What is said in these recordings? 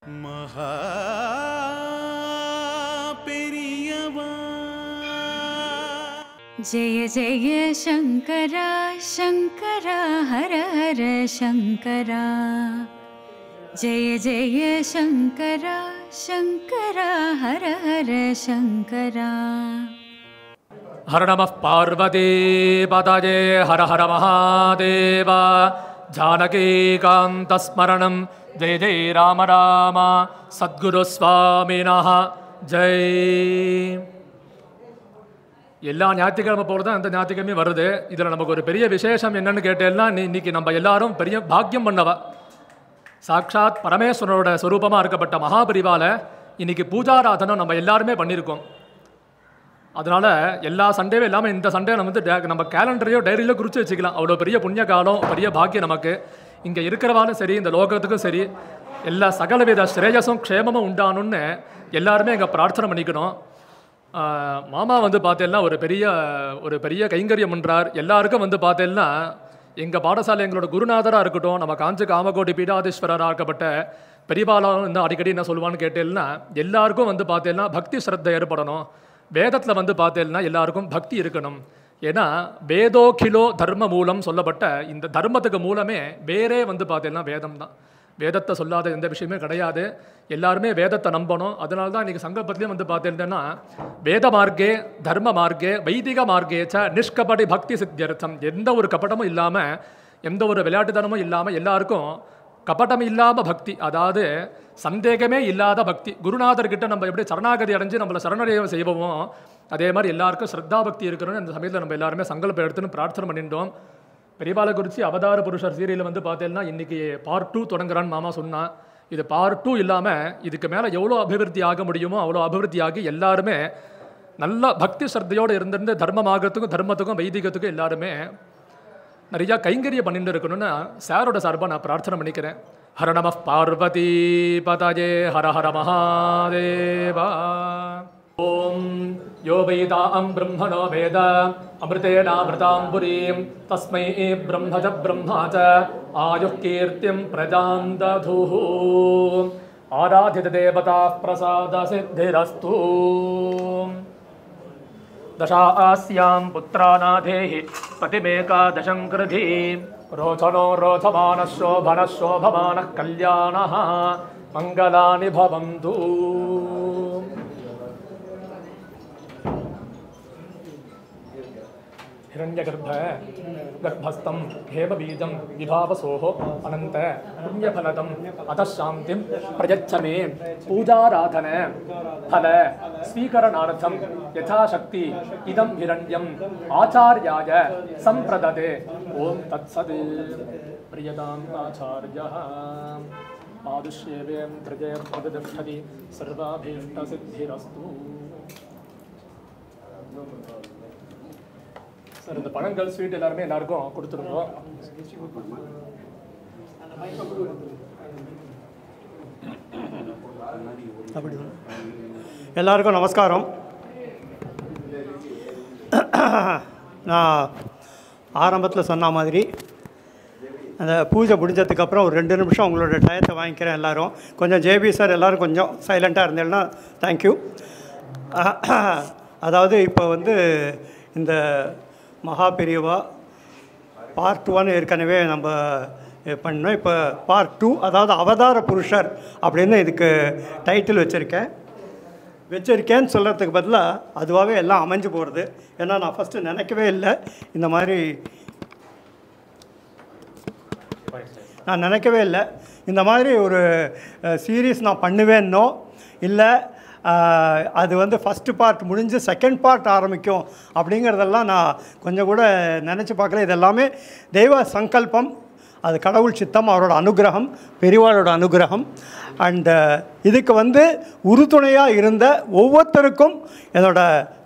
மகா பெரியவா. ஜெய ஜெய சங்கரா சங்கரா ஹர ஹர சங்கரா. ஜெய ஜெய சங்கரா சங்கரா ஹர ஹர சங்கரா. ஹர நம பார்வதி பதயே ஹர ஹர மகாதேவா. ஜானகீகாந்தஸ்மரணம் ஜெய ஜெய ராம ராம. சத்குரு சுவாமினஹ ஜெய். எல்லா ஞாயிற்றுக்கிழமை போல தான் இந்த ஞாயிற்றுக்கிழமை வருது. இதில் நமக்கு ஒரு பெரிய விசேஷம் என்னன்னு கேட்டேன்னா, இன்னைக்கு நம்ம எல்லாரும் பெரிய பாக்கியம் பண்ணவா. சாட்சாத் பரமேஸ்வரனோட ஸ்வரூபமாக இருக்கப்பட்ட மகாபரிவால இன்னைக்கு பூஜாராதனை நம்ம எல்லாருமே பண்ணியிருக்கோம். அதனால் எல்லா சண்டேவும் இல்லாமல் இந்த சண்டே நம்ம கேலண்டரையோ டைரியிலோ குறித்து வச்சுக்கலாம். அவ்வளோ பெரிய புண்ணிய காலம், பெரிய பாக்கியம் நமக்கு. இங்கே இருக்கிறவாலும் சரி, இந்த லோகத்துக்கும் சரி, எல்லா சகலவித ஸ்ரேயஸும் க்ஷேமமும் உண்டானுன்னு எல்லாருமே இங்கே பிரார்த்தனை பண்ணிக்கணும். மாமா பார்த்தேன்னா ஒரு பெரிய கைங்கரியம் பண்ணுறார். எல்லாருக்கும் பார்த்தேன்னா எங்கள் பாடசாலை எங்களோட குருநாதராக இருக்கட்டும், நம்ம காஞ்சி காமகோடி பீடாதீஸ்வரராக இருக்கப்பட்ட பெரியபாலம் அடிக்கடி என்ன சொல்லுவான்னு கேட்டேன்னா, எல்லாருக்கும் பார்த்தேன்னா பக்தி ஸ்ரத்தை ஏற்படணும். வேதத்தில் பார்த்தேன்னா எல்லாருக்கும் பக்தி இருக்கணும். ஏன்னா வேதோகிலோ தர்ம மூலம் சொல்லப்பட்ட இந்த தர்மத்துக்கு மூலமே வேறே பார்த்தேன்னா வேதம் தான். வேதத்தை சொல்லாத எந்த விஷயமே கிடையாது. எல்லாருமே வேதத்தை நம்பணும். அதனால தான் இன்றைக்கி சங்கல்பத்திலையும் பார்த்தேன்னா, வேத மார்க்கே தர்ம மார்க்கே வைதிக மார்க்கே ச நிஷ்கபடி பக்தி சித்தியர்த்தம். எந்த ஒரு கபடமும் இல்லாமல், எந்த ஒரு விளையாட்டுத்தனமும் இல்லாமல், எல்லாருக்கும் கபடம் இல்லாமல் பக்தி, அதாவது சந்தேகமே இல்லாத பக்தி. குருநாதர்கிட்ட நம்ம எப்படி சரணாகதி அடைஞ்சு நம்மளை சரணடைய செய்வோமோ, அதே மாதிரி எல்லாருக்கும் ஸ்ரத்தா பக்தி இருக்கணும்னு இந்த சமயத்தில் நம்ம எல்லாருமே சங்கல்பம் எடுத்துன்னு பிரார்த்தனை பண்ணிட்டோம். பெரியபால குறிச்சி அவதார புருஷர் சீரியலில் பார்த்தேன்னா இன்றைக்கி பார்ட் 2 தொடங்குறான்னு மாமா சொன்னான். இது பார்ட் 2 இல்லாமல் இதுக்கு மேலே எவ்வளோ அபிவிருத்தி ஆக முடியுமோ அவ்வளோ அபிவிருத்தி ஆகி எல்லாருமே நல்ல பக்தி ஸ்ரத்தையோடு இருந்திருந்து தர்மமாகத்துக்கும் தர்மத்துக்கும் வைதிகத்துக்கும் எல்லாருமே நிறையா கைங்கரியம் பண்ணிட்டு இருக்கணும்னு சாரோட சார்பாக நான் பிரார்த்தனை பண்ணிக்கிறேன். ஹர நம பார்வதி பதயே ஹர ஹர மகாதேவா. ஓம் யோ வேதாம் பிரம்மணோ வேத அமிர்தேனாமிருதாம் புரீம் தஸ்மை பிரம்மஜ பிரம்மாச்ச ஆயுः கீர்த்திம் பிரஜாம் ததுः. ஆராதித தேவதா பிரசாத சித்திரஸ்து. दशास्यां पुत्रानाधेहि पतिमेकादशं कृधि. रोचनो रोचमानः शोभनः शोभमानः कल्याणः मङ्गलानि भवन्तु. हिरण्यगर्भ गर्भस्थं हेमबीजं विभावसोः अनन्त पुण्यफलदम् अतः शान्तिं प्रयच्छ मे. पूजाराधन फल स्वीकरणार्थं यथाशक्ति इदं हिरण्यम् आचार्याय सम्प्रददे. ॐ तत्सत्. प्रियताम् आचार्यः पादुष्येवेन्द्रजयप्रतिष्ठति सर्वाभीष्टसिद्धिरस्तु. சார், இந்த பழங்கள் ஸ்வீட் எல்லாருமே எல்லாருக்கும் கொடுத்துருவோம். அப்படி எல்லாருக்கும் நமஸ்காரம். நான் ஆரம்பத்தில் சொன்ன மாதிரி அந்த பூஜை முடிஞ்சதுக்கப்புறம் ஒரு 2 நிமிஷம் உங்களோட டயத்தை வாங்கிக்கிறேன். எல்லோரும் கொஞ்சம் ஜேபி சார் எல்லோரும் கொஞ்சம் சைலண்ட்டாக இருந்தேன்னா தேங்க்யூ. அதாவது இப்போ இந்த மகா பெரியவா பார்ட் 1 ஏற்கனவே நம்ம பண்ணோம். இப்போ பார்ட் 2, அதாவது அவதார புருஷர் அப்படின்னு இதுக்கு டைட்டில் வச்சுருக்கேன்னு சொல்கிறதுக்கு பதிலாக அதுவாகவே எல்லாம் அமைஞ்சு போகிறது. ஏன்னா நான் ஃபஸ்ட்டு நினைக்கவே இல்லை இந்த மாதிரி, நான் நினைக்கவே இல்லை இந்த மாதிரி ஒரு சீரீஸ் நான் பண்ணுவேன்னோ இல்லை அது ஃபஸ்ட்டு பார்ட் முடிஞ்சு செகண்ட் பார்ட் ஆரம்பிக்கும் அப்படிங்கிறதெல்லாம் நான் கொஞ்சம் கூட நினச்சி பார்க்கல. இதெல்லாமே தெய்வ சங்கல்பம், அது கடவுள் சித்தம், அவரோட அனுகிரகம், பெரியவாளோட அனுகிரகம். அண்டு இதுக்கு உறுதுணையாக இருந்த ஒவ்வொருத்தருக்கும் என்னோட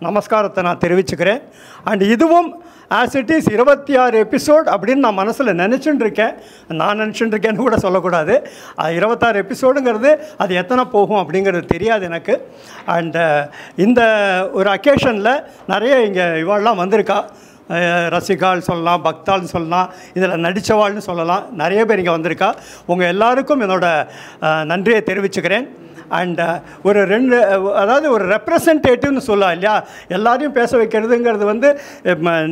நமஸ்காரத்தை நான் தெரிவிச்சுக்கிறேன். அண்ட் இதுவும் ஆஸ் இட் இஸ் 26 எபிசோட் அப்படின்னு நான் மனசில் நினச்சிட்டுருக்கேன். நான் நினச்சிட்டுருக்கேன்னு கூட சொல்லக்கூடாது. 26 எபிசோடுங்கிறது அது எத்தனை போகும் அப்படிங்கிறது தெரியாது எனக்கு. அண்டு இந்த ஒரு அக்கேஷனில் நிறைய இங்கே இவாள்லாம் வந்திருக்கா. ரசிகால் சொல்லலாம், பக்தாள்னு சொல்லலாம், இதில் நடித்தவாள்னு சொல்லலாம், நிறைய பேர் இங்கே வந்திருக்கா. உங்கள் எல்லாருக்கும் என்னோடய நன்றியை தெரிவிச்சுக்கிறேன். அண்ட் ஒரு அதாவது ஒரு ரெப்ரசன்டேட்டிவ்னு சொல்லலாம் இல்லையா, எல்லாரையும் பேச வைக்கிறதுங்கிறது வந்து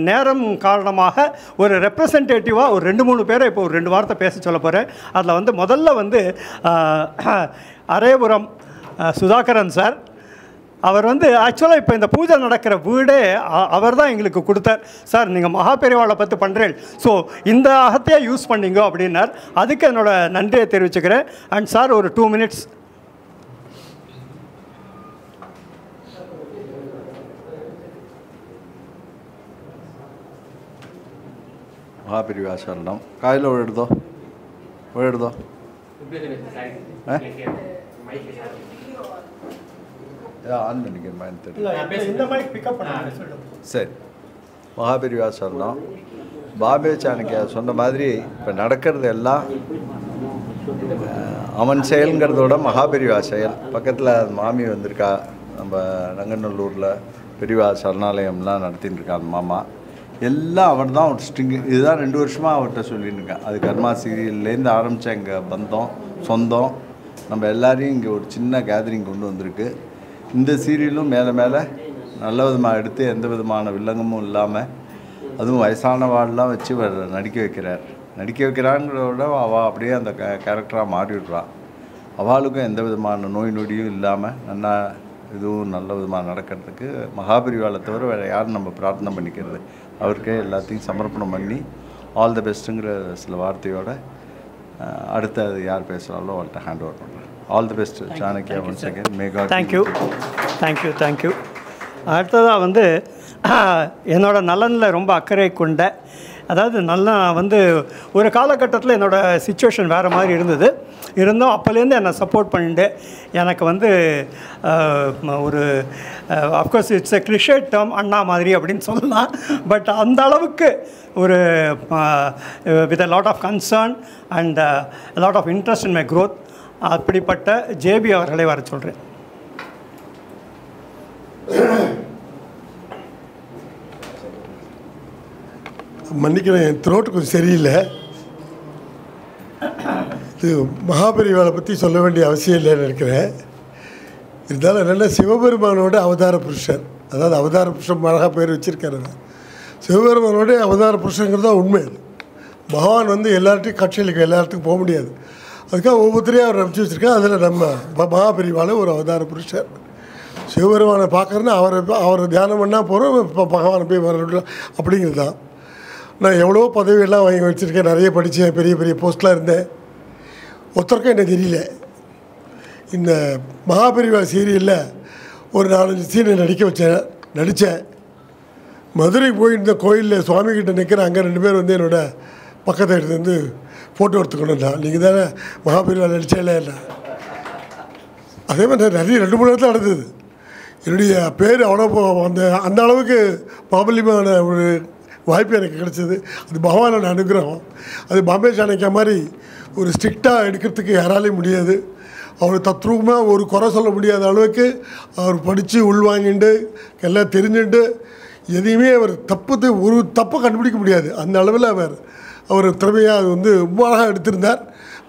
நேரம் காரணமாக ஒரு ரெப்ரசன்டேட்டிவாக ஒரு 2-3 பேரை இப்போ ஒரு 2 வார்த்தை பேச சொல்ல போகிறேன். அதில் வந்து முதல்ல வந்து அரேபுரம் சுதாகரன் சார். அவர் வந்து ஆக்சுவலாக இப்போ இந்த பூஜை நடக்கிற வீடே அவர் தான் எங்களுக்கு கொடுத்தார். சார் நீங்கள் மகாபெரிவாளை பற்றி பண்ணுறேன், ஸோ இந்த அகத்தையே யூஸ் பண்ணிங்க அப்படின்னார். அதுக்கு என்னோடய நன்றியை தெரிவிச்சுக்கிறேன். அண்ட் சார் ஒரு 2 minutes. ಮಹಾಪರಿವಾ ಶರಣಂ ಕಾಯಿಲೆ ಓಡಿಡ್ದೋ ஆன் பண்ணிக்கிறேன் சரி. மகாபெரிவா சரணம். பாபே சாணக்கியா சொன்ன மாதிரி இப்போ நடக்கிறது எல்லாம் அவன் செயல்ங்கிறதோட மகாபெரிவா செயல். பக்கத்தில் மாமி வந்திருக்கா, நம்ம நங்கநல்லூரில் பெரிவா சரணாலயம்லாம் நடத்தின்னு இருக்கா அந்த மாமா. எல்லாம் அவர் தான் ஒரு ஸ்ட்ரிங்கு. இதுதான் 2 வருஷமாக அவர்கிட்ட சொல்லின்னு இருக்கேன். அது கர்மா சீரியல்லேருந்து ஆரம்பித்த எங்கள் பந்தம் சொந்தம் நம்ம எல்லாரையும் இங்கே ஒரு சின்ன கேதரிங் கொண்டு வந்திருக்கு. இந்த சீரியலும் மேலே மேலே நல்ல விதமாக எடுத்து எந்த விதமான வில்லங்கமும் இல்லாமல், அதுவும் வயசான வாழெலாம் வச்சு நடிக்க வைக்கிறாங்கிறத அவள் அப்படியே அந்த கேரக்டராக மாறிவிடுறான். அவளுக்கும் எந்த விதமான நோய் நொடியும் இல்லாமல் நல்லா இதுவும் நல்ல விதமாக நடக்கிறதுக்கு மகாபெரிவாளை தவிர வேறு யாரும் நம்ம பிரார்த்தனை பண்ணிக்கிறது. அவருக்கே எல்லாத்தையும் சமர்ப்பணம் பண்ணி ஆல் த பெஸ்ட்டுங்கிற சில வார்த்தையோடு அடுத்து அது யார் பேசுகிறாலோ அவள்கிட்ட ஹேண்ட் ஓவர் பண்ணுறேன். All the best Chanakya once again. May God. Thank you. அடுத்ததாக வந்து என்னோட நலனில் ரொம்ப அக்கறை கொண்ட, அதாவது நல்லா வந்து ஒரு காலகட்டத்தில் என்னோடய சிச்சுவேஷன் வேறு மாதிரி இருந்தும் அப்போலேருந்து என்னை சப்போர்ட் பண்ணிட்டு எனக்கு வந்து ஒரு of course it's a cliche term அண்ணா மாதிரி அப்படின்னு சொல்லலாம். பட் அந்த அளவுக்கு ஒரு with a lot of concern and lot of interest in my growth அப்படிப்பட்ட ஜேபி அவர்களை வர சொல்கிறேன். மன்னிக்கிறேன், என் த்ரோட்டு கொஞ்சம் சரியில்லை. இது மகாபெரிவாளை பற்றி சொல்ல வேண்டிய அவசியம் இல்லைன்னு நினைக்கிறேன். இருந்தாலும் என்னென்னா சிவபெருமானோட அவதார புருஷர், அதாவது அவதார புருஷன் அழகாக பேர் வச்சுருக்காரு. சிவபெருமானோட அவதார புருஷங்கிறது தான் உண்மை. பகவான் வந்து எல்லார்ட்டையும் காட்சிகளுக்கு எல்லாத்துக்கும் போக முடியாது, அதுக்காக ஒவ்வொருத்தரையும் அவர் நம்பிச்சு வச்சுருக்கேன். அதில் நம்ம மகாபெரிவாளை ஒரு அவதார புருஷர். சிவபெருமானை பார்க்குறேன்னா அவரை தியானம் பண்ணால் போகிறோம், இப்போ பகவானை போய் வரணும் அப்படிங்கிறது தான். நான் எவ்வளோ பதவியெல்லாம் வாங்கி வச்சுருக்கேன், நிறைய படித்தேன், பெரிய பெரிய போஸ்ட்லாம் இருந்தேன். ஒருத்தருக்கும் என்ன தெரியல. இந்த மகாபெரிவா சீரியலில் ஒரு 4-5 சீனை நடித்தேன். மதுரைக்கு போயிருந்த கோயிலில் சுவாமிகிட்ட நிற்கிறேன். அங்கே 2 பேர் வந்து என்னோடய பக்கத்தை எடுத்து வந்து ஃபோட்டோ எடுத்துக்கணும்னா, நீங்கள் தானே மகாபெரிவா நடித்தே இல்லை. அதே மாதிரி நிறைய 2-3 இடத்துல நடந்தது. என்னுடைய பேர் அவ்வளோ அந்த அளவுக்கு பாபல்யமான ஒரு வாய்ப்பு எனக்கு கிடச்சிது. அது பகவானோட அனுகிரகம். அது பாம்பே சாணக்கியா மாதிரி ஒரு ஸ்ட்ரிக்டாக எடுக்கிறதுக்கு யாராலையும் முடியாது. அவர் தத்ரூபமாக ஒரு குறை சொல்ல முடியாத அளவுக்கு அவர் படித்து உள்வாங்கிட்டு எல்லாம் தெரிஞ்சுட்டு எதையுமே அவர் ஒரு தப்பு கண்டுபிடிக்க முடியாது. அந்த அளவில் அவர் திறமையாக அது வந்து ரொம்ப அழகாக எடுத்திருந்தார்.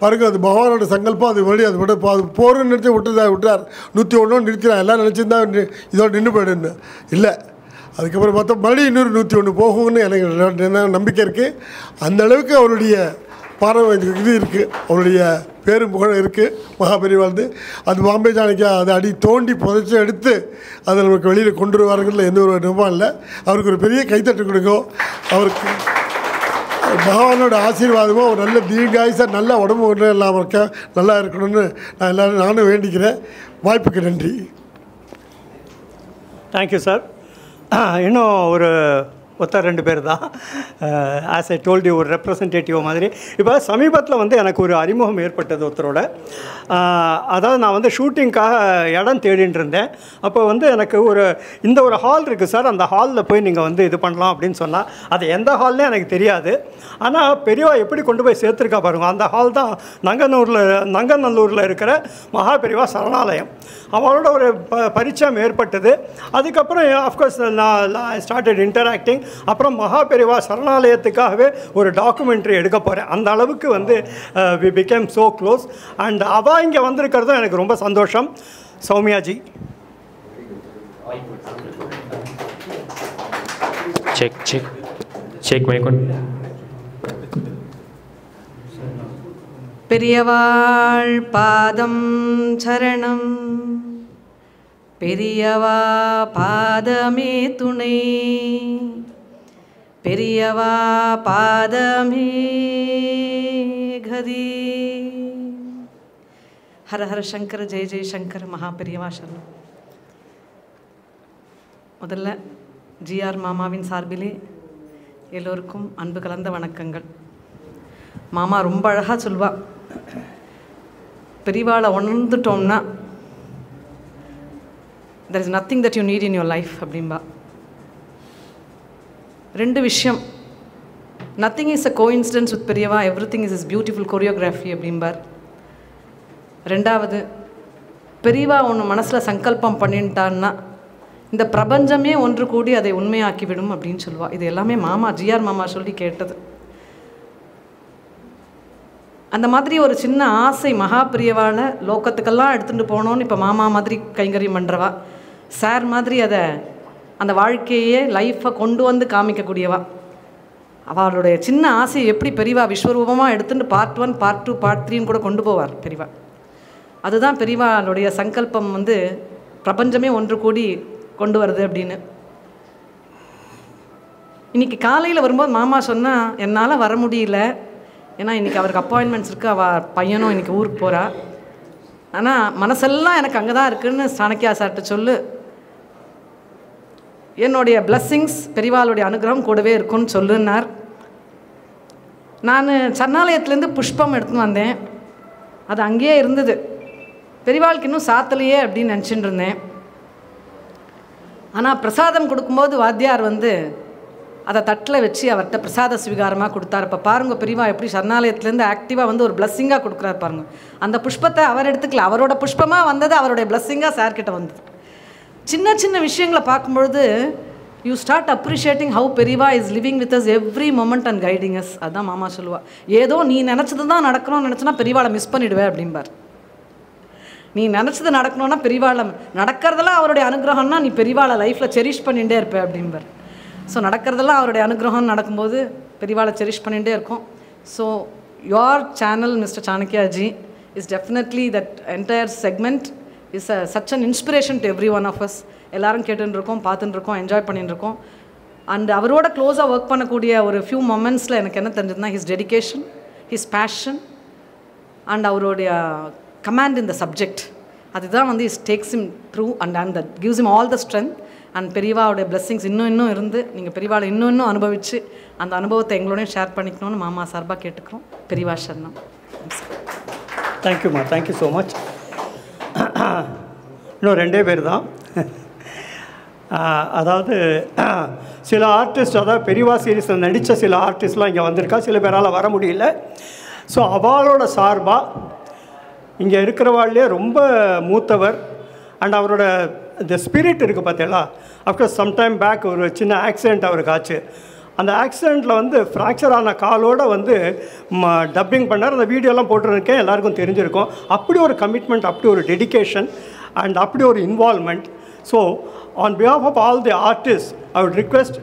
பாருங்க, அது பகவானோட சங்கல்பம். அது வழி அது விட போகிறன்னு நினச்சி விட்டார். 101 நிறுத்தினார். எல்லாம் நினச்சிருந்தா இதோட நின்று போயிடுன்னு இல்லை. அதுக்கப்புறம் பார்த்தா மறுபடியும் இன்னொரு 101 போகும்னு எனக்கு நம்பிக்கை இருக்குது. அந்த அளவுக்கு அவருடைய பாரம்பரிய இது இருக்குது, அவருடைய பேரும் புகழ் இருக்குது மகாபெரிவாழ்ந்து. அது பாம்பே சாணக்கியா அதை தோண்டி புதைச்சி எடுத்து அதை நமக்கு வெளியில் கொண்டு வருவாருங்கிறதுல எந்த ஒரு நிபம் இல்லை. அவருக்கு ஒரு பெரிய கைத்தட்டு கொடுக்கும். அவருக்கு பகவானோட ஆசீர்வாதமும் ஒரு நல்ல தீர்காயுசாக நல்ல உடம்பு ஒன்றும் இல்லாமல் இருக்க நல்லா இருக்கணும்னு நானும் வேண்டிக்கிறேன். வாய்ப்புக்கு நன்றி. Thank you sir. இன்னும் ஒரு 2 பேர் தான் ஆஸ் ஐ டோல்டு ஒரு ரெப்ரசன்டேட்டிவ் மாதிரி. இப்போ சமீபத்தில் வந்து எனக்கு ஒரு அறிமுகம் ஏற்பட்டது ஒருத்தரோட. அதாவது நான் வந்து ஷூட்டிங்காக இடம் தேடின்னு இருந்தேன். அப்போ வந்து எனக்கு இந்த ஒரு ஹால் இருக்குது சார், அந்த ஹாலில் போய் நீங்கள் வந்து இது பண்ணலாம் அப்படின்னு சொன்னால், அது எந்த ஹால்னே எனக்கு தெரியாது. ஆனால் பெரியவா எப்படி கொண்டு போய் சேர்த்துருக்கா பாருங்கள். அந்த ஹால் தான் நங்கநல்லூரில் இருக்கிற மகாபெரிவா சரணாலயம். அவளோட ஒரு பரிச்சயம் ஏற்பட்டது. அதுக்கப்புறம் ஆஃப்கோர்ஸ் நான் ஸ்டார்டட் இன்டராக்டிங். அப்புறம் மகாபெரிவா சரணாலயத்துக்காகவே ஒரு டாக்குமெண்ட்ரி எடுக்க போகிறேன். அந்த அளவுக்கு வந்து we become so close. And அவள் இங்கே வந்திருக்கிறதும் எனக்கு ரொம்ப சந்தோஷம். சௌமியாஜி. செக் மைக்கோன். பெரியவாள் பாதம் சரணம், பெரியவா பாதமே துணை, பெரியவா பாதமே கதி. ஹர ஹர சங்கர ஜெய ஜெய சங்கர மகா பெரியவா சரணம். முதல்ல ஜிஆர் மாமாவின் சார்பிலே எல்லோருக்கும் அன்பு கலந்த வணக்கங்கள். மாமா ரொம்ப அழகாக சொல்வா, பெரியவாளை உணர்ந்துட்டோம்னா there is nothing that you need in your life அப்படின்பா. ரெண்டு விஷயம், nothing is a coincidence with பெரியவா, everything is his beautiful choreography அப்படிம்பார். ரெண்டாவது, பெரியவா ஒன்று மனசில் சங்கல்பம் பண்ணிட்டான்னா இந்த பிரபஞ்சமே ஒன்று கூடி அதை உண்மையாக்கிவிடும் அப்படின்னு சொல்லுவாள். இது எல்லாமே மாமா ஜிஆர் மாமா சொல்லி கேட்டது. அந்த மாதிரி ஒரு சின்ன ஆசை மகாபிரியவான லோக்கத்துக்கெல்லாம் எடுத்துகிட்டு போகணுன்னு இப்போ மாமா மாதிரி கைங்கரியம் பண்ணுறவா, சார் மாதிரி அதை அந்த வாழ்க்கையே லைஃப்பை கொண்டு வந்து காமிக்கக்கூடியவா. அவளுடைய சின்ன ஆசையை எப்படி பெரியவா விஸ்வரூபமாக எடுத்துகிட்டு பார்ட் 1 பார்ட் 2 பார்ட் 3ன்னு கூட கொண்டு போவார் பெரியவா. அதுதான் பெரியவாளுடைய சங்கல்பம் வந்து பிரபஞ்சமே ஒன்று கூடி கொண்டு வருது அப்படின்னு. இன்றைக்கி காலையில் வரும்போது மாமா சொன்னால் என்னால் வர முடியல, ஏன்னா இன்றைக்கி அவருக்கு அப்பாயின்மெண்ட்ஸ் இருக்குது, அவள் பையனும் இன்றைக்கி ஊருக்கு போகிறா, ஆனால் மனசெல்லாம் எனக்கு அங்கே தான் இருக்குதுன்னு சாணக்கியா சார்கிட்ட சொல்லு, என்னுடைய பிளஸ்ஸிங்ஸ் பெரியவாளுடைய அனுகிரகம் கூடவே இருக்குன்னு சொல்லுன்னார். நான் சரணாலயத்துலேருந்து புஷ்பம் எடுத்துன்னு வந்தேன், அது அங்கேயே இருந்தது, பெரியவாளுக்கு இன்னும் சாத்தலையே அப்படின்னு நினச்சிட்டு இருந்தேன். ஆனால் பிரசாதம் கொடுக்கும்போது வாத்தியார் வந்து அதை தட்டில் வச்சு அவர்கிட்ட பிரசாத ஸ்வீகாரமாக கொடுத்தார். இப்போ பாருங்கள் பெரியவா எப்படி சரணாலயத்துலேருந்து ஆக்டிவாக வந்து ஒரு பிளஸ்ஸிங்காக கொடுக்குறாரு பாருங்க. அந்த புஷ்பத்தை அவர் எடுத்துக்கல, அவரோட புஷ்பமாக வந்தது அவருடைய பிளஸ்ஸிங்காக சார்கிட்ட வந்தது. சின்ன சின்ன விஷயங்களை பார்க்கும்பொழுது யூ ஸ்டார்ட் அப்ரிஷியேட்டிங் ஹவு பெரியவா is living with us every moment and guiding us. அதுதான் மாமா சொல்லுவா, ஏதோ நீ நினச்சது தான் நடக்கணும்னு நினச்சினா பெரியவாளை மிஸ் பண்ணிவிடுவேன் அப்படிம்பார். நீ நினச்சது நடக்கணும்னா பெரியவாளை, நடக்கிறதெல்லாம் அவருடைய அனுகிரகம்னா நீ பெரியவாளை லைஃப்பில் செரிஷ் பண்ணிகிட்டே இருப்பேன் அப்படிம்பார். ஸோ நடக்கிறதெல்லாம் அவருடைய அனுகிரகம் நடக்கும்போது பெரியவாளை செரிஷ் பண்ணிகிட்டே இருக்கும். So your channel mister Chanakyaji is definitely that entire segment is such an inspiration to every one of us. எல்லோரும் கேட்டுருக்கோம், பார்த்துட்டுருக்கோம், என்ஜாய் பண்ணிட்டுருக்கோம். அண்ட் அவரோட க்ளோஸாக ஒர்க் பண்ணக்கூடிய ஒரு ஃபியூ மொமெண்ட்ஸில் எனக்கு என்ன தெரிஞ்சதுன்னா his dedication, his passion and அவருடைய கமாண்ட் இன் த சப்ஜெக்ட். அதுதான் வந்து is takes him through and that gives him all the strength. And பெரியவாவுடைய பிளெஸ்ஸிங்ஸ் இன்னும் இருந்து நீங்கள் பெரியவாளை இன்னும் அனுபவித்து அந்த அனுபவத்தை எங்களோடையும் ஷேர் பண்ணிக்கணும்னு மாமா சார்பாக கேட்டுக்கிறோம். பெரியவா சரணம். தேங்க்யூம்மா, தேங்க்யூ ஸோ மச். இன்னும் 2 பேர் தான். அதாவது சில ஆர்டிஸ்ட், அதாவது பெரியவா சீரீஸில் நடித்த சில ஆர்டிஸ்ட்லாம் இங்கே வந்திருக்கா, சில பேரால் வர முடியல. ஸோ அவளோட சார்பாக இங்கே இருக்கிறவாள்லேயே ரொம்ப மூத்தவர் அண்ட் அவரோட இந்த ஸ்பிரிட் இருக்குது பார்த்தீங்களா. அஃப்கோர்ஸ் சம்டைம் பேக் ஒரு சின்ன ஆக்சிடெண்ட் அவருக்கு ஆச்சு. அந்த ஆக்சிடெண்ட்டில் வந்து ஃப்ராக்சர் ஆன காலோடு வந்து டப்பிங் பண்ணார். அந்த வீடியோலாம் போட்டுருக்கேன், எல்லாருக்கும் தெரிஞ்சிருக்கும். அப்படி ஒரு கமிட்மெண்ட், அப்படி ஒரு டெடிகேஷன் அண்ட் அப்படி ஒரு involvement. So on behalf of all the artist I would request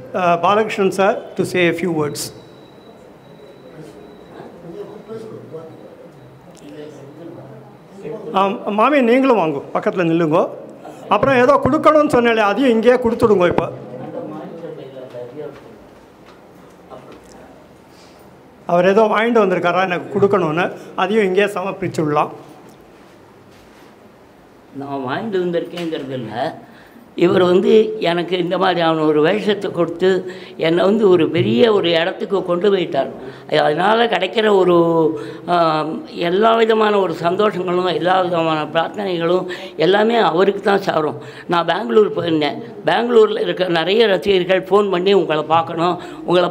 Balakrishnan sir to say a few words. மாமி நீங்களும் வாங்க, பக்கத்தில் நில்லுங்க. அப்புறம் ஏதோ கொடுக்கணும்னு சொன்னாலே அதையும் இங்கேயே கொடுத்துடுங்க. இப்போ அவர் ஏதோ வாங்கிட்டு வந்திருக்காரா எனக்கு கொடுக்கணும்னு, அதையும் இங்கேயே சமர்ப்பிச்சு விடலாம். நான் வாங்கிட்டு வந்திருக்கேங்கிறது இல்லை, இவர் வந்து எனக்கு இந்த மாதிரியான ஒரு வேஷத்தை கொடுத்து என்னை வந்து ஒரு பெரிய ஒரு இடத்துக்கு கொண்டு போயிட்டார். அதனால் கிடைக்கிற ஒரு எல்லா விதமான ஒரு சந்தோஷங்களும் எல்லா விதமான பிரார்த்தனைகளும் எல்லாமே அவருக்கு தான் சாரும். நான் பெங்களூர் போயிருந்தேன். பெங்களூரில் இருக்கிற நிறைய ரசிகர்கள் ஃபோன் பண்ணி உங்களை பார்க்கணும் உங்கள்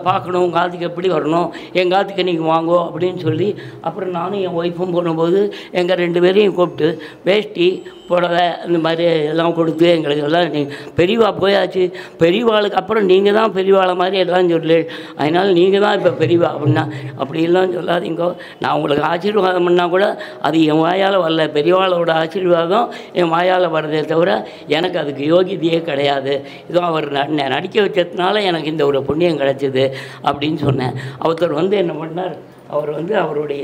ஆத்துக்கு எப்படி வரணும், எங்கள் ஆத்துக்கு நீங்கள் வாங்கோ அப்படின்னு சொல்லி, அப்புறம் நானும் என் ஒய்ஃபும் போகும்போது எங்கள் 2 பேரையும் கூப்பிட்டு வேஷ்டி புடவை இந்த மாதிரி எல்லாம் கொடுத்து எங்களுக்கு எல்லாம் நீ பெரியவா போயாச்சு, பெரியவாளுக்கு அப்புறம் நீங்கள் தான் பெரியவாளை மாதிரி எல்லாம் சொல்லு, அதனால் நீங்கள் தான் இப்போ பெரியவா அப்படின்னா அப்படிலாம் சொல்லாதீங்க. நான் உங்களுக்கு ஆசீர்வாதம் பண்ணால் கூட அது என் வாயால் வரல, பெரியவாளோட ஆசீர்வாதம் என் வாயால் வர்றதே தவிர எனக்கு அதுக்கு யோகியதையே கிடையாது. இதுவும் அவர் நடிக்க வச்சதுனால எனக்கு இந்த ஒரு புண்ணியம் கிடைச்சிது அப்படின்னு சொன்னேன். ஒருத்தர் வந்து என்ன பண்ணார், அவர் வந்து அவருடைய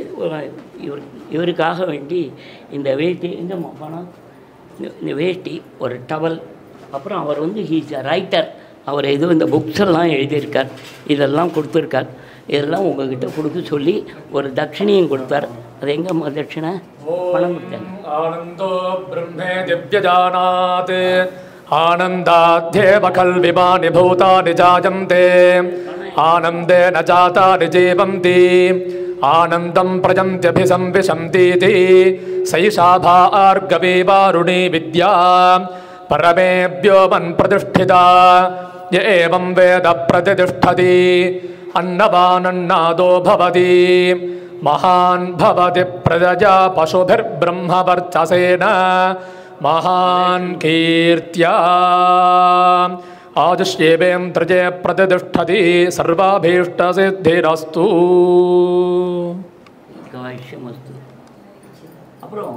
இவருக்காக வேண்டி இந்த வேஷ்டி, இந்த பணம், இந்த வேஷ்டி, ஒரு டவல், அப்புறம் அவர் வந்து ஹீஸ் அ ரைட்டர், அவர் எதுவும் இந்த புக்ஸ் எல்லாம் எழுதியிருக்கார், இதெல்லாம் கொடுத்துருக்கார். இதெல்லாம் உங்ககிட்ட கொடுக்க சொல்லி ஒரு தட்சிணையும் கொடுத்தார். அது எங்கே தட்சிணை? பணம் கொடுத்தேன். ஆனந்தோ பிரம்மே திவ்யஜானாத் ஆனந்தாத்யேவ கல்விமானி பூதானி ஜாயந்தே ஆனந்தேன ஜாதானி ஜீவந்தி ஆனந்தம் பிரஜந்த்யபிசம்விசந்தீதி சைஷா பார்கவீவாருணி வித்யா பரமேப்யோ மன் பிரதிஷ்டிதா ய ஏவம் வேத பிரதிஷ்டதி अन्नवानन्नादो भवति महान् भवति प्रजया पशुभिर्ब्रह्मवर्चसेन महान् कीर्त्या आजुष्येवें त्रजे प्रतिष्ठति सर्वाभीष्टसिद्धिरस्तु. அப்புறம்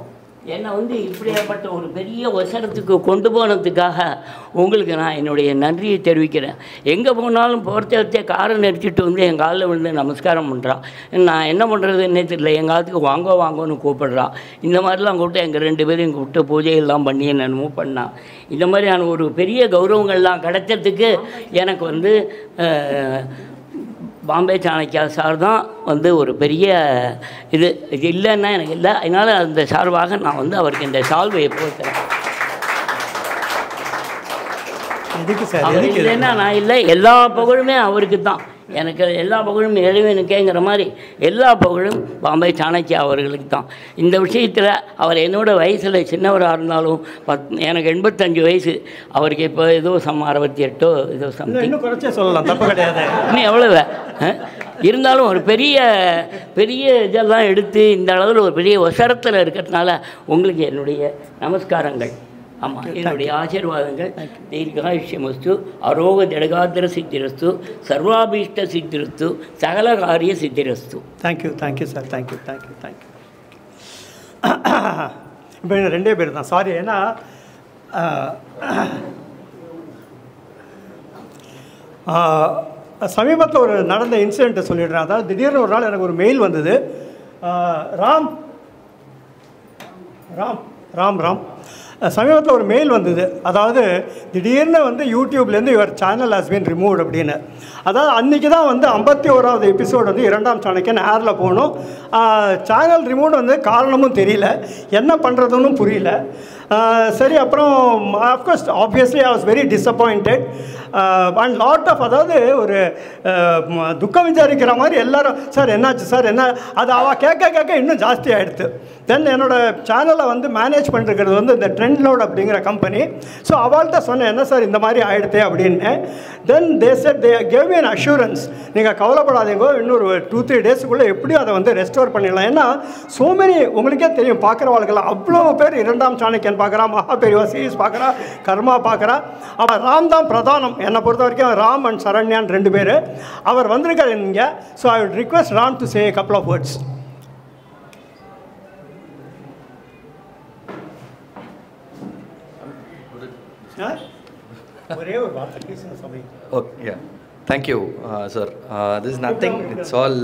என்னை வந்து இப்படியாப்பட்ட ஒரு பெரிய வசனத்துக்கு கொண்டு போனதுக்காக உங்களுக்கு நான் என்னுடைய நன்றியை தெரிவிக்கிறேன். எங்கே போனாலும் போகிறத காரை நிறுத்திட்டு வந்து என் காலில் விழுந்து நமஸ்காரம் பண்ணுறான். நான் என்ன பண்ணுறதுன்னே தெரியல. எங்கள் காலத்துக்கு வாங்க வாங்கன்னு கூப்பிடுறான். இந்த மாதிரிலாம் கூப்பிட்டு எங்கள் 2 பேரையும் கூப்பிட்டு பூஜையெல்லாம் பண்ணி என்னென்னமோ பண்ணான். இந்த மாதிரியான ஒரு பெரிய கௌரவங்கள்லாம் கிடைச்சதுக்கு எனக்கு வந்து பாம்பே சாணக்கியா சார் தான் வந்து ஒரு பெரிய இது இல்லைன்னா எனக்கு இல்லை. அதனால் அந்த சார்பாக நான் வந்து அவருக்கு இந்த சால்வையை போட்டுறேன். அவர் இல்லைன்னா நான் இல்லை. எல்லா புகழுமே அவருக்கு தான். எனக்கு எல்லா புகழும் இறைவனுக்கேங்கிற மாதிரி எல்லா புகழும் பாம்பே சாணக்கியா அவர்களுக்கு தான். இந்த விஷயத்தில் அவர் என்னோடய வயசில் சின்னவராக இருந்தாலும் எனக்கு 85 வயசு, அவருக்கு இப்போ ஏதோ 68 ஏதோ சம்திங் சொல்லலாம், தப்பு கிடையாது. இன்னும் எவ்வளவு இருந்தாலும் ஒரு பெரிய பெரிய இதெல்லாம் எடுத்து இந்த அளவில் ஒரு பெரிய வசரத்தில் இருக்கிறதுனால உங்களுக்கு என்னுடைய நமஸ்காரங்கள். ஆமாம், என்னுடைய ஆசீர்வாதங்கள். தீர்காயுஷ்யமஸ்து, அரோக ஜடகாத்திர சித்திரஸ்து, சர்வாபீஷ்ட சித்திரஸ்து, சகல காரிய சித்திரஸ்து. Thank you sir, thank you. இப்போ 2 பேர் தான், சாரி. ஏன்னா சமீபத்தில் ஒரு நடந்த இன்சிடெண்ட்டை சொல்லிடுறேன். அதாவது திடீர்னு ஒரு நாள் எனக்கு ஒரு மெயில் வந்தது. ராம் சமீபத்தில் ஒரு மெயில் வந்தது. அதாவது திடீர்னு வந்து யூடியூப்லேருந்து your channel has been removed அப்படின்னு. அதாவது அன்றைக்கி தான் வந்து 51வது எபிசோடு வந்து 2ஆம் சாணக்கியன் ஏரில் போகணும். சேனல் ரிமூவ் வந்து காரணமும் தெரியல, என்ன பண்ணுறதுன்னு புரியல. சரி, அப்புறம் of course obviously I was very disappointed and lot of, அதாவது ஒரு துக்கம் விசாரிக்கிற மாதிரி எல்லாரும், சார் என்னாச்சு சார் என்ன, அது அவள் கேட்க இன்னும் ஜாஸ்தி ஆகிடுது. தென் என்னோடய சேனலை வந்து மேனேஜ் பண்ணிருக்கிறது வந்து இந்த ட்ரெண்ட்லோட் அப்படிங்கிற கம்பெனி. ஸோ அவள்கிட்ட சொன்னேன், என்ன சார் இந்த மாதிரி ஆகிடுதே அப்படின்னு. Then they said they gave me an assurance, நீங்கள் கவலைப்படாதீங்க, இன்னொரு 2-3 டேஸுக்குள்ளே எப்படியும் அதை வந்து ரெஸ்டோர் பண்ணிடலாம். ஏன்னா ஸோ மெனி, உங்களுக்கே தெரியும், பார்க்குறவாளுக்கெல்லாம் அவ்வளோ பேர் 2ஆம் சாணக்கியன் பார்க்குறா, மகாபெரிவா சீரீஸ் பார்க்குறா, கர்மா பார்க்குறா. அவள் ராம் தான் பிரதானம். என்னை பொறுத்த வரைக்கும் ராம் அண்ட் சரண்யான் 2 பேர். அவர் வந்திருக்கார் இங்கே. So I would request Ram to say a couple of words. ஒரே ஒரு வார்த்தை சபை. Okay, thank you sir. This is nothing, it's all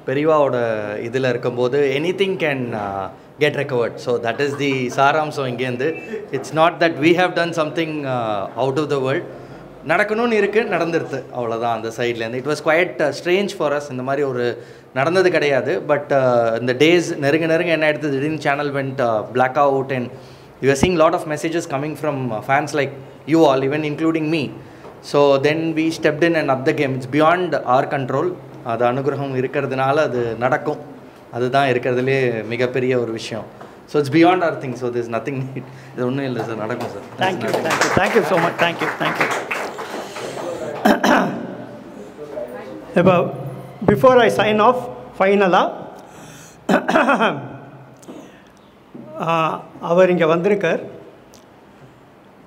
பெரியவாவோட இதில் இருக்கும்போது anything can get recovered. So that is the சாராம்சம் இங்கேருந்து. It's not that we have done something out of the world. நடக்கணும்னு இருக்குது, நடந்துருது, அவ்வளோதான். அந்த சைட்லேருந்து it was quite strange for us. இந்த மாதிரி ஒரு நடந்தது கிடையாது. பட் இந்த டேஸ் நெருங்க என்ன ஆகிடுது, திடீர்னு channel went black out and you are seeing lot of messages coming from fans like you all, even including me. So then we stepped in and up the game. It's beyond our control. அது அனுகிரகம் இருக்கிறதுனால அது நடக்கும். அதுதான் இருக்கிறதுலே மிகப்பெரிய ஒரு விஷயம். So it's beyond our thing. So this nothing need. இது ஒன்றும் இல்லை சார், நடக்கும் sir. Thank you so much. Thank you. இப்போ பிஃபோர் ஐ சைன் ஆஃப், ஃபைனலாக அவர் இங்கே வந்திருக்கார்.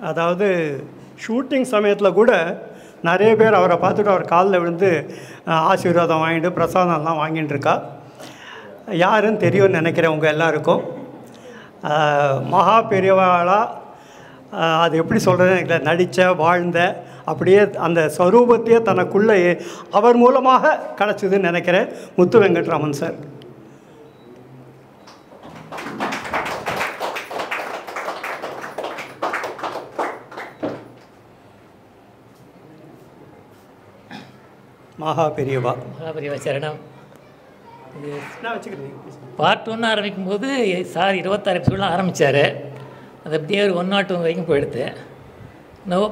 அதாவது ஷூட்டிங் சமயத்தில் கூட நிறைய பேர் அவரை பார்த்துட்டு அவர் காலில் விழுந்து ஆசீர்வாதம் வாங்கிட்டு பிரசாதம்லாம் வாங்கிட்டு இருக்கா. யாருன்னு தெரியும்னு நினைக்கிறேன் உங்கள் எல்லாருக்கும். மகா பெரியவாளாக அது எப்படி சொல்கிறது எனக்கு நடித்த வாழ்ந்த அப்படியே அந்த ஸ்வரூபத்தையே தனக்குள்ளே அவர் மூலமாக கிடச்சிதுன்னு நினைக்கிறேன். முத்து வெங்கட்ராமன் சார். மகா பெரியவா சரணம். இது பார்ட் 1 ஆரம்பிக்கும் போது சார் 26 எபிசோடெலாம் ஆரம்பித்தார். அது அப்படியே ஒரு 102 வரைக்கும் போயிடுது.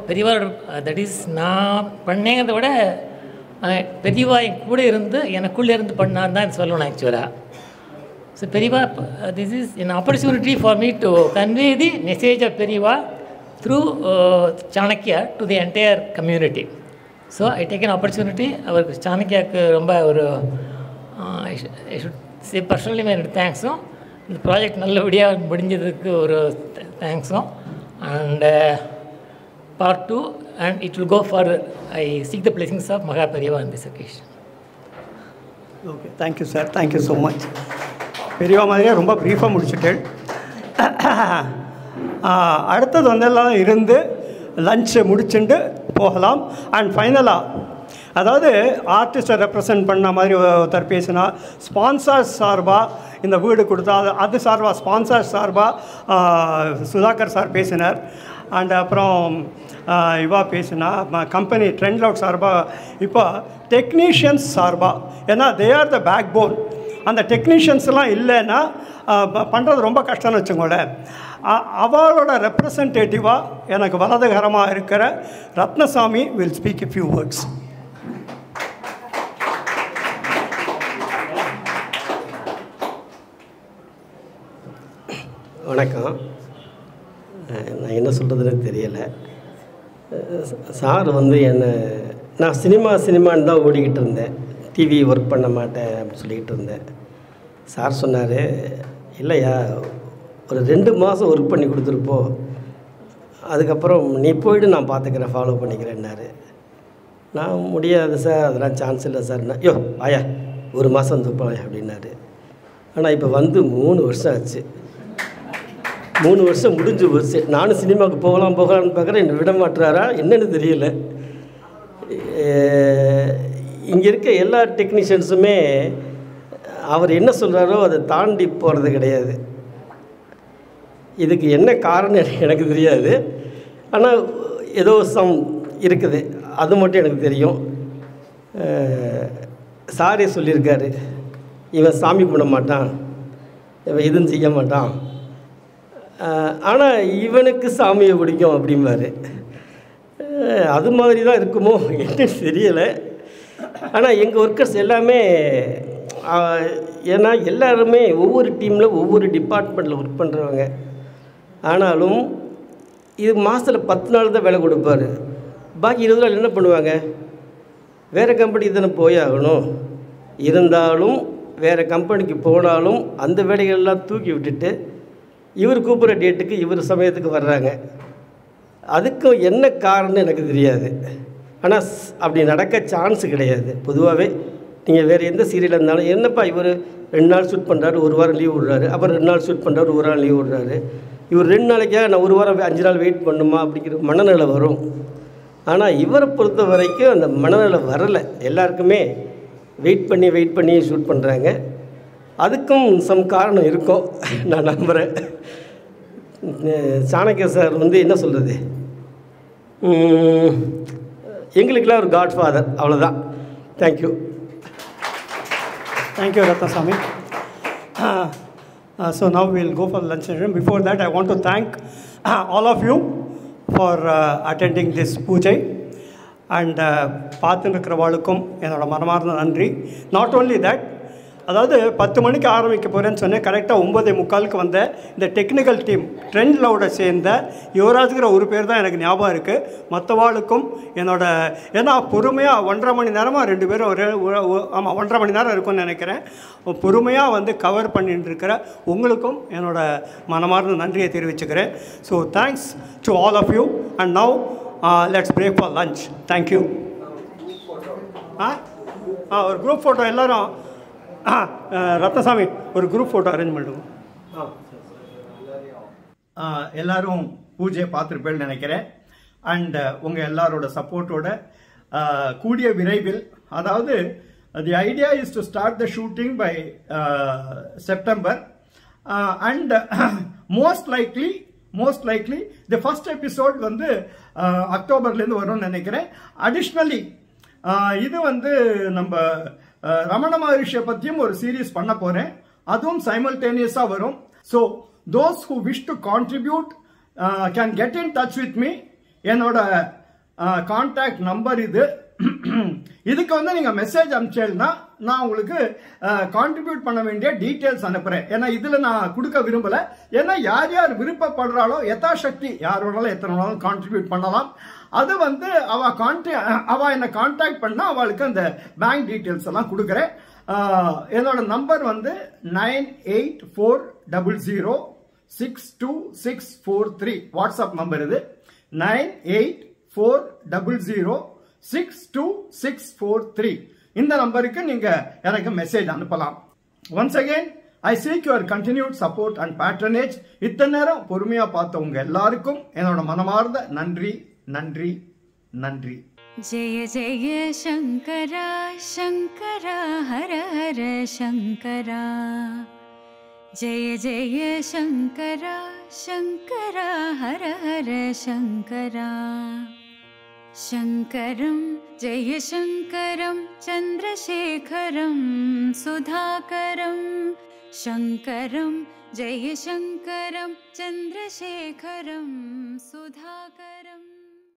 பெரியவாரோட தட் இஸ் நான் பண்ணேங்கிறத விட பெரியவா என் கூட இருந்து எனக்குள்ளே இருந்து பண்ணான்னு தான் சொல்லணும் ஆக்சுவலாக. ஸோ பெரியவா this is an opportunity for me to convey the message of பெரியவா through Chanakya to the entire community. So I take an opportunity. அவருக்கு சாணக்கியாவுக்கு ரொம்ப ஒரு ஐ ஷுட் சே பர்சனலி என்னோட தேங்க்ஸும், இந்த ப்ராஜெக்ட் நல்லபடியாக முடிஞ்சதுக்கு ஒரு தேங்க்ஸும். And part 2 and it will go further. I seek the blessings of Maha Periyava on this occasion. Okay, thank you sir, thank you so much. பெரியவா மாதிரியே ரொம்ப ப்ரீஃபாக முடிச்சுட்டேன். அடுத்தது வந்தெல்லாம் இருந்து லஞ்சை முடிச்சுட்டு போகலாம். அண்ட் ஃபைனலாக அதாவது ஆர்டிஸ்ட்டை ரெப்ரசன்ட் பண்ண மாதிரி ஒருத்தர் பேசினா, ஸ்பான்சர்ஸ் சார்பாக இந்த வீடு கொடுத்தா அது சார்பாக ஸ்பான்சர்ஸ் சார்பாக சுதாகர் சார் பேசினார். அண்ட் அப்புறம் இவா பேசினா கம்பெனி ட்ரெண்ட் லவுட் சார்பாக. இப்போ டெக்னீஷியன்ஸ் சார்பாக, ஏன்னா they are the backbone. அந்த டெக்னீஷியன்ஸ்லாம் இல்லைன்னா பண்ணுறது ரொம்ப கஷ்டம்னு வச்சுக்கோங்களேன். அவளோட ரெப்ரசன்டேட்டிவாக எனக்கு வலதுகரமாக இருக்கிற Ratnasamy will speak a few words. வணக்கம். நான் என்ன சொல்கிறதுன்னு தெரியலை. சார் என்னை நான் சினிமான்னு தான் ஓடிக்கிட்டு இருந்தேன், டிவி ஒர்க் பண்ண மாட்டேன் அப்படின்னு சொல்லிக்கிட்டு இருந்தேன். சார் சொன்னார், இல்லையா ஒரு 2 மாதம் ஒர்க் பண்ணி கொடுத்துருப்போ, அதுக்கப்புறம் நீ போய்ட்டு நான் பார்த்துக்கிறேன், ஃபாலோ பண்ணிக்கிறேன்னாரு. நான் முடியாது சார், அதெல்லாம் சான்ஸ் இல்லை சார்னா, யோ ஆயா 1 மாதம் வந்துப்பா அப்படின்னாரு. ஆனால் இப்போ 3 வருஷம் ஆச்சு. 3 வருஷம் முடிஞ்சு போச்சு. நானும் சினிமாவுக்கு போகலான்னு பார்க்குறேன், என்னை விட மாட்டுறாரா என்னன்னு தெரியல. இங்கே இருக்க எல்லா டெக்னீஷியன்ஸுமே அவர் என்ன சொல்கிறாரோ அதை தாண்டி போகிறது கிடையாது. இதுக்கு என்ன காரணம் எனக்கு தெரியாது, ஆனால் ஏதோ சம் இருக்குது, அது மட்டும் எனக்கு தெரியும். சாரே சொல்லியிருக்காரு, இவன் சாமி கும்பிட மாட்டான், இவன் எதுவும் செய்ய மாட்டான், ஆனால் இவனுக்கு சாமியை பிடிக்கும் அப்படிம்பாரு. அது மாதிரி தான் இருக்குமோ என்னன்னு தெரியலை. ஆனால் எங்கள் ஒர்க்கர்ஸ் எல்லாமே, ஏன்னா எல்லாருமே ஒவ்வொரு டீமில் ஒவ்வொரு டிபார்ட்மெண்ட்டில் ஒர்க் பண்ணுறவங்க. ஆனாலும் இது மாதத்தில் 10 நாள் தான் வேலை கொடுப்பாரு. பாக்கி 20 நாள் என்ன பண்ணுவாங்க? வேறு கம்பெனிக்கு தானே போயாகணும். இருந்தாலும் வேறு கம்பெனிக்கு போனாலும் அந்த வேலைகள்லாம் தூக்கி விட்டுட்டு இவர் கூப்பிட்ற டேட்டுக்கு இவர் சமயத்துக்கு வர்றாங்க. அதுக்கு என்ன காரணம் எனக்கு தெரியாது. ஆனால் அப்படி நடக்க சான்ஸ் கிடையாது. பொதுவாகவே நீங்கள் வேறு எந்த சீரியலாக இருந்தாலும், என்னப்பா இவர் 2 நாள் ஷூட் பண்ணுறாரு, 1 வாரம் லீவ் விடுறாரு, அப்புறம் 2 நாள் ஷூட் பண்ணுறாரு, 1 வாரம் லீவ் விடுறாரு, இவர் 2 நாளைக்காக நான் 1 வாரம் 5 நாள் வெயிட் பண்ணுமா அப்படிங்கிற மனநிலை வரும். ஆனால் இவரை பொறுத்த வரைக்கும் அந்த மனநிலை வரலை. எல்லாருக்குமே வெயிட் பண்ணி ஷூட் பண்ணுறாங்க. அதுக்கும் சம் காரணம் இருக்கும் நான் நம்புகிறேன். சாணக்கிய சார் என்ன சொல்கிறது, எங்களுக்கெல்லாம் ஒரு காட் ஃபாதர், அவ்வளோதான். Thank you. Thank you Ratnasamy. So now we'll go for the lunch session. Before that, I want to thank all of you for attending this பூஜை. அண்ட் பார்த்துருக்கிறவாளுக்கும் என்னோட மனமார்ந்த நன்றி. நாட் ஓன்லி தட், அதாவது 10 மணிக்கு ஆரம்பிக்க போகிறேன்னு சொன்னேன். கரெக்டாக 9:45 வந்த இந்த டெக்னிக்கல் டீம் ட்ரெண்ட்லோட சேர்ந்த யுவராஜுங்கிற ஒரு பேர் தான் எனக்கு ஞாபகம் இருக்குது. மற்றவாளுக்கும் என்னோட ஏன்னா பொறுமையாக 1.5 மணி நேரமாக 2 பேரும் ஆமாம் 1.5 மணி நேரம் இருக்கும்னு நினைக்கிறேன். பொறுமையாக வந்து கவர் பண்ணிட்டு இருக்கிற உங்களுக்கும் என்னோட மனமார்ந்த நன்றியை தெரிவிச்சுக்கிறேன். So thanks to all of you. And now let's break for lunch. Thank you. ஒரு குரூப் ஃபோட்டோ எல்லோரும் ரத்னசாமி ஒரு குரூப் ஃபோட்டோ அரேஞ்ச் பண்ணுவோம். எல்லோரும் பூஜையை பார்த்துருப்பேன்னு நினைக்கிறேன். அண்ட் உங்கள் எல்லாரோட சப்போர்ட்டோட கூடிய விரைவில், அதாவது the idea is to start the shooting by September and most likely the first episode வந்து அக்டோபர்லேருந்து வரும்னு நினைக்கிறேன். அடிஷ்னலி இது வந்து நம்ம ரமண மகரிஷியை பற்றியும் ஒரு சீரீஸ் பண்ண போகிறேன். அதுவும் சைமல்டேனியஸாக வரும். So those who wish to contribute can get in touch with me. என்னோட கான்டாக்ட் நம்பர் இது. இதுக்கு வந்து நீங்கள் மெசேஜ் அனுப்பிச்சேன்னா நான் உங்களுக்கு கான்ட்ரிபியூட் பண்ண வேண்டிய டீட்டெயில்ஸ் அனுப்புகிறேன். ஏன்னா இதில் நான் கொடுக்க விரும்பலை. ஏன்னா யார் யார் விருப்பப்படுறாளோ யதாசக்தி யாரோடாலும் எத்தனை நாளும் கான்ட்ரிபியூட் பண்ணலாம். அது வந்து அவள் என்னை கான்டாக்ட் பண்ணால் அவளுக்கு அந்த பேங்க் டீட்டெயில்ஸ் எல்லாம் கொடுக்குறேன். என்னோட நம்பர் வந்து 9840062643 வாட்ஸ்அப் நம்பர் இது. 9840062643 இந்த நம்பருக்கு நீங்கள் எனக்கு மெசேஜ் அனுப்பலாம். Once again I seek your continued support and patronage. இத்தனை நேரம் பொறுமையாக பார்த்தவங்க எல்லாருக்கும் என்னோட மனமார்ந்த நன்றி நன்றி நன்றி. जय जय शंकरा शंकरा हर हर शंकरा. जय जय शंकरा शंकरा हर हर शंकरा. शंकरं जय शंकरं चंद्रशेखरं सुधाकरं. शंकरं जय शंकरं चंद्रशेखरं सुधाकरं.